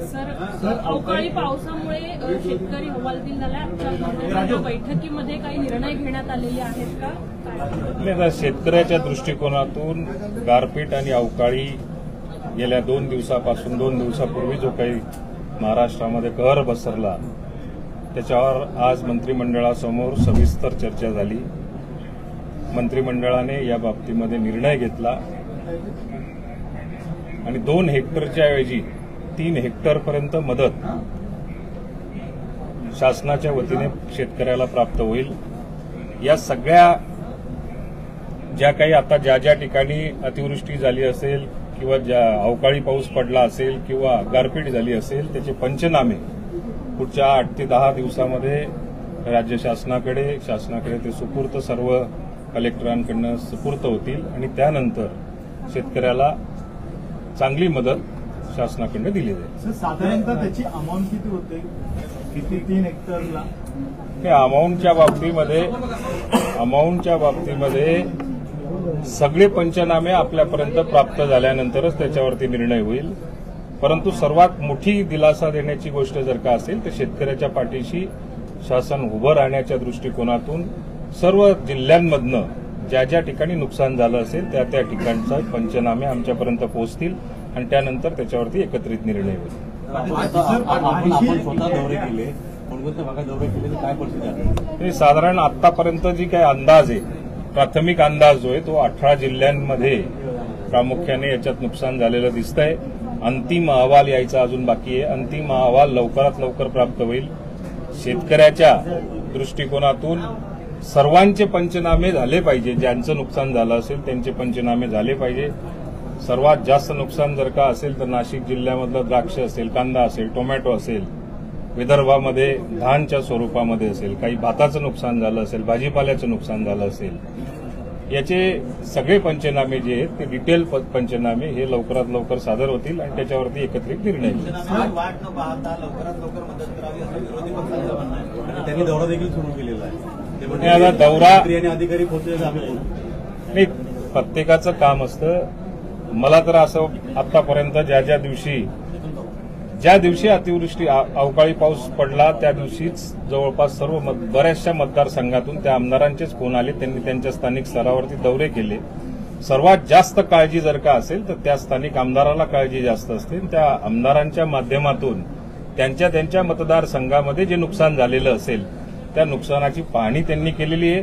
Sir, अवकाळी पावसामुळे शेतकरी हवालदिल झाला. बैठकीमध्ये काही निर्णय घेण्यात आलेले आहेत का? नाही, शेतकऱ्याच्या दृष्टिकोनातून गारपीट आणि अवकाळी गेल्या 2 दिवसापासून 2 दिवसापूर्वी जो काही महाराष्ट्रामध्ये कहर बसरला त्याच्यावर आज मंत्रिमंडळासमोर सविस्तर चर्चा झाली. मंत्रिमंडळाने या बाबतीमध्ये निर्णय घेतला आणि 2 हेक्टरच्या ऐवजी 3 हेक्टरपर्यंत मदत शासनाच्या वतीने शेतकऱ्याला प्राप्त होईल. या सगळ्या ज्या काही आता ज्या ठिकाणी अतिवृष्टी झाली असेल किंवा ज्या अवकाळी पाऊस पडला असेल किंवा गारपीट झाली असेल त्याचे पंचनामे पुढच्या 8 ते 10 दिवसामध्ये राज्य शासनाकडे ते सुपूर्त सर्व कलेक्टरांकडून सुपूर्त होतील आणि त्यानंतर शेतकऱ्याला चांगली मदत शासनाकडून दिली जाईल. साधारणतः त्याची अमाऊंट किती होते? किती 3 हेक्टरला? हे अमाऊंटच्या बाबतीमध्ये सगळे पंचनामे आपल्यापर्यंत प्राप्त झाल्यानंतरच त्याच्यावरती निर्णय होईल. परंतु सर्वात मोठी दिलासा देण्याची गोष्ट जर का असेल तर शेतकऱ्याच्या पाठीशी शासन उभं राहण्याच्या दृष्टिकोनातून सर्व जिल्ह्यांमधनं ज्या ठिकाणी नुकसान झालं असेल त्या ठिकाणचा पंचनामे आमच्यापर्यंत पोहोचतील आणि त्यानंतर त्याच्यावरती एकत्रित निर्णय होईल. आपण स्वतः दौरे केले, कोणकोणत्या भागात दौरे केले, काय परिस्थिती आहे? साधारण आतापर्यंत जी काही अंदाज आहे, प्राथमिक अंदाज जो आहे तो 18 जिल्ह्यांमध्ये प्रामुख्याने याच्यात नुकसान झालेलं दिसतंय. अंतिम अहवाल यायचा अजून बाकी आहे. अंतिम अहवाल लवकरात लवकर प्राप्त होईल. शेतकऱ्याच्या दृष्टिकोनातून सर्वांचे पंचनामे झाले पाहिजे. ज्यांचं नुकसान झालं असेल त्यांचे पंचनामे झाले पाहिजे. सर्वात जास्त नुकसान जर का असेल तर नाशिक जिल्ह्यामधलं द्राक्ष असेल, कांदा असेल, टोमॅटो असेल, विदर्भामध्ये धानच्या स्वरूपामध्ये असेल, काही भाताचं नुकसान झालं असेल, भाजीपाल्याचं नुकसान झालं असेल. याचे सगळे पंचनामे जे आहेत ते डिटेल पंचनामे हे लवकरात लवकर सादर होतील आणि त्याच्यावरती एकत्रित निर्णय होईल. वाट न पाहता लवकरात लवकर मदत करावी असं विरोधी पक्षाचं म्हणणं आहे. त्यांनी दौरा देखील सुरू केलेला आहे. आता दौरा अधिकारी पोहोचलेला आम्ही नाही, प्रत्येकाचं काम असतं. मला तर असं आतापर्यंत ज्या दिवशी अतिवृष्टी अवकाळी पाऊस पडला त्या दिवशीच जवळपास सर्व बऱ्याचशा मतदारसंघातून त्या आमदारांचेच फोन आले. त्यांनी त्यांच्या स्थानिक स्तरावरती दौरे केले. सर्वात जास्त काळजी जर का असेल तर त्या स्थानिक आमदाराला काळजी जास्त असते. त्या आमदारांच्या माध्यमातून त्यांच्या मतदारसंघामध्ये जे नुकसान झालेलं असेल त्या नुकसानाची पाहणी त्यांनी केलेली आहे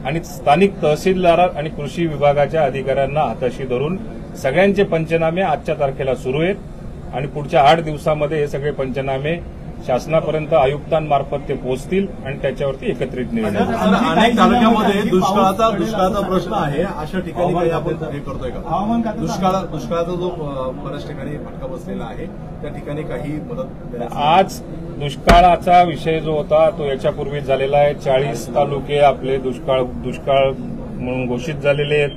आणि स्थानिक तहसीलदार आणि कृषी विभागाच्या अधिकाऱ्यांना हाताशी धरून सगळ्यांचे पंचनामे आजच्या तारखेला सुरू आहेत आणि पुढच्या 8 दिवसामध्ये हे सगळे पंचनामे शासनापर्यंत आयुक्तांमार्फत ते पोहोचतील आणि त्याच्यावरती एकत्रित निर्णय होईल. अनेक तालुक्यामध्ये दुष्काळाचा प्रश्न आहे. अशा ठिकाणी काही आपण हे करतोय का? दुष्काळाचा जो बऱ्याच ठिकाणी फटका बसलेला आहे त्या ठिकाणी काही मदत? आज दुष्काळाचा विषय जो होता तो याच्यापूर्वी झालेला आहे. 40 तालुके आपले दुष्काळ म्हणून घोषित झालेले आहेत.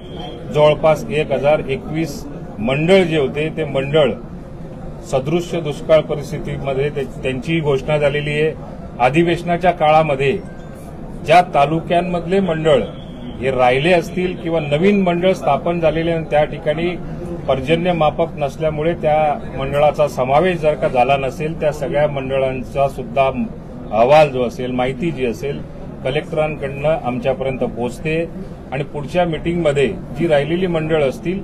जवळपास 1021 मंडळ जे होते ते मंडळ सदृश्य दुष्काळ परिस्थितीमध्ये त्यांची घोषणा झालेली आहे. अधिवेशनाच्या काळामध्ये ज्या तालुक्यांमधले मंडळ हे राहिले असतील किंवा नवीन मंडळ स्थापन झालेले त्या ठिकाणी पर्जन्यमापक नसल्यामुळे त्या मंडळाचा समावेश जर का झाला नसेल त्या सगळ्या मंडळांचा सुद्धा अहवाल जो असेल, माहिती जी असेल कलेक्टरांकडनं आमच्यापर्यंत पोहोचते आणि पुढच्या मीटिंगमध्ये जी राहिलेली मंडळ असतील,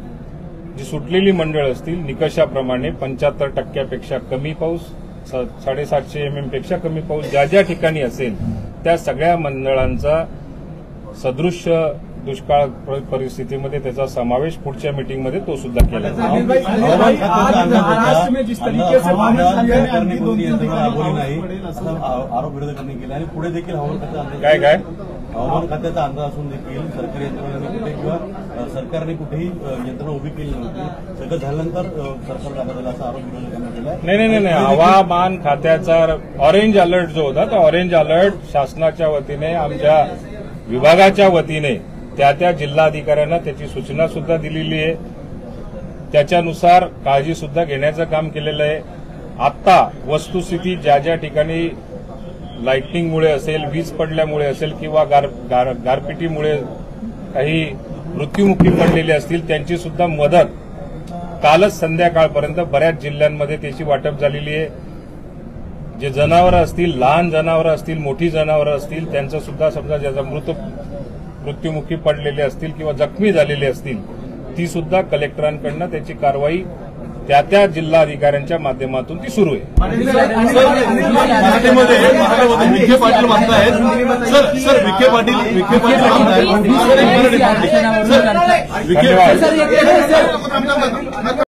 जी सुटलेली मंडळ असतील, निकषाप्रमाणे 75% कमी पाऊस, 750 mm पेक्षा कमी पाऊस ज्या ठिकाणी असेल त्या सगळ्या मंडळांचा सदृश्य दुष्काळ परिस्थितीमध्ये त्याचा समावेश पुढच्या मीटिंगमध्ये तो सुद्धा केला जाईल. आरोप विरोधकांनी केला आणि पुढे देखील काय हवामान खात्याचा अंदाज असून देखील सरकारी यंत्रणांनी कुठे किंवा सरकारने कुठेही यंत्रणा उभी केली नव्हती. सगळं झाल्यानंतर सरकार जागा असा आरोप विरोधकांनी केला. नाही, हवामान खात्याचा ऑरेंज अलर्ट जो होता तो ऑरेंज अलर्ट शासनाच्या वतीने आमच्या विभागाच्या वतीने त्या जिल्हाधिकाऱ्यांना त्याची सूचना सुद्धा दिलेली आहे. त्याच्यानुसार काळजी सुद्धा घेण्याचं काम केलेलं आहे. आता वस्तुस्थिती ज्या ठिकाणी लाइटनिंगमुळे असेल, वीज पडल्यामुळे असेल किंवा गारपिटीमुळे काही मृत्युमुखी पडलेले असतील त्यांची सुद्धा मदत कालच संध्याकाळपर्यंत बऱ्याच जिल्ह्यांमध्ये त्याची वाटप झालेली आहे. जे जनावरं असतील, लहान जनावरं असतील, मोठी जनावरं असतील, त्यांचं सुद्धा समजा ज्याचा मृत्युमुखी पडलेले असतील किंवा जखमी झालेले असतील, ती सुद्धा कलेक्टरांकडनं त्याची कारवाई त्या जिल्हाधिकाऱ्यांच्या माध्यमातून ती सुरू आहे. मराठीमध्ये विखे पाटील म्हणतायत सर विखे पाटील म्हणतायत धन्यवाद.